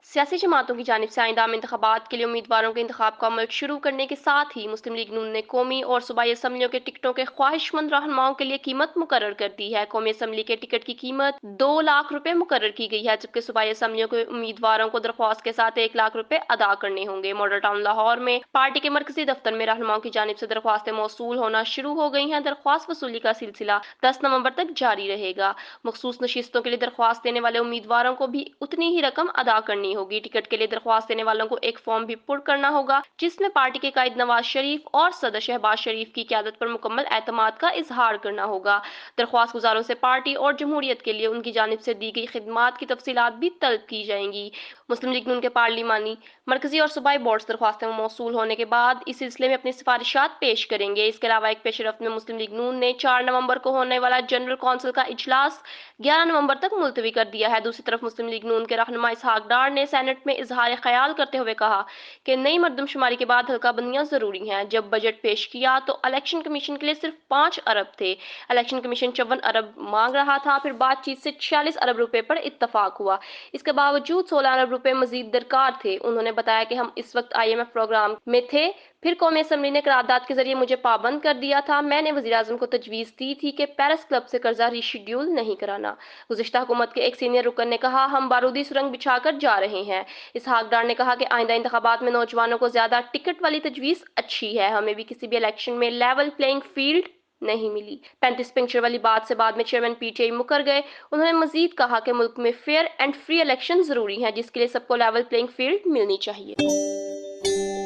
सियासी जमातों की जानिब से आइंदा आम इंतखाबात के लिए उम्मीदवारों के इंतखाब का अमल शुरू करने के साथ ही मुस्लिम लीग नून ने कौमी और सूबाई असम्बलियों के टिकटों के ख्वाहिशमंद रहनुमाओं के लिए कीमत मुकर्रर कर दी है। कौमी असम्बली के टिकट की कीमत 2 लाख रुपए मुकर्रर की गई है, जबकि सूबाई असम्बलियों के उम्मीदवारों को दरख्वास्त के साथ 1 लाख रुपए अदा करने होंगे। मॉडल टाउन लाहौर में पार्टी के मरकजी दफ्तर में रहनुमाओं की जानिब से दरख्वास्तें मौसूल होना शुरू हो गई हैं। दरख्वास्त वसूली का सिलसिला 10 नवंबर तक जारी रहेगा। मखसूस नशिस्तों के लिए दरख्वास्त देने वाले उम्मीदवारों को भी उतनी ही रकम अदा करनी होगी। टिकट के लिए दरख्वास्त देने वालों को एक फॉर्म भी पुर करना होगा, जिसमें पार्टी के कायद नवाज शरीफ और सदर शहबाज शरीफ की क़यादत पर मुकम्मल एतमाद का इजहार करना होगा। दरख्वास्त गुजारों से पार्टी और जमहूरियत के लिए उनकी जानिब से दी गई खिदमात की तफसीलात भी तलब की जाएंगी। मुस्लिम लीग नून के पार्लिमानी मरकजी और सूबाई बोर्ड दरख्वास्तें मौसूल होने के बाद इस सिलसिले में अपनी सिफारिशात पेश करेंगे। इसके अलावा एक पेशरफ्त में मुस्लिम लीग नून ने 4 नवंबर को होने वाला जनरल कौंसिल का इजलास 11 नवंबर तक मुलतवी कर दिया है। दूसरी तरफ मुस्लिम लीग नून के रहनुमा इसहाक डार ने सेनेट में इजहार ख्याल करते हुए कहा कि नई मरदमशुमारी के बाद हल्का बंदियां जरूरी हैं। जब बजट पेश किया तो इलेक्शन कमीशन के लिए सिर्फ 5 अरब थे। इलेक्शन कमीशन 54 अरब मांग रहा था। फिर बातचीत से 46 अरब रुपए पर इत्तफाक हुआ। इसके बावजूद 16 अरब रुपए मजीद दरकार थे। उन्होंने बताया कि हम इस वक्त IMF प्रोग्राम में थे। फिर कौमी असम्बली ने करारदाद के जरिए मुझे पाबंद कर दिया था। मैंने वजीर आजम को तजवीज़ दी थी कि पेरिस क्लब से कर्जा रीशेड्यूल नहीं कराना। गुज़िश्ता हुकूमत के एक सीनियर रुकन ने कहा, हम बारूदी सुरंग बिछाकर जा रहे हैं। इसहाक डार ने कहा कि आइंदा इंतखाबात में नौजवानों को ज्यादा टिकट वाली तजवीज़ अच्छी है। हमें भी किसी भी इलेक्शन में लेवल प्लेइंग फील्ड नहीं मिली। 35 पिंचर वाली बात से बाद में चेयरमैन PTI मुकर गए। उन्होंने मजीद कहा कि मुल्क में फेयर एंड फ्री इलेक्शन जरूरी है, जिसके लिए सबको लेवल प्लेइंग फील्ड मिलनी चाहिए।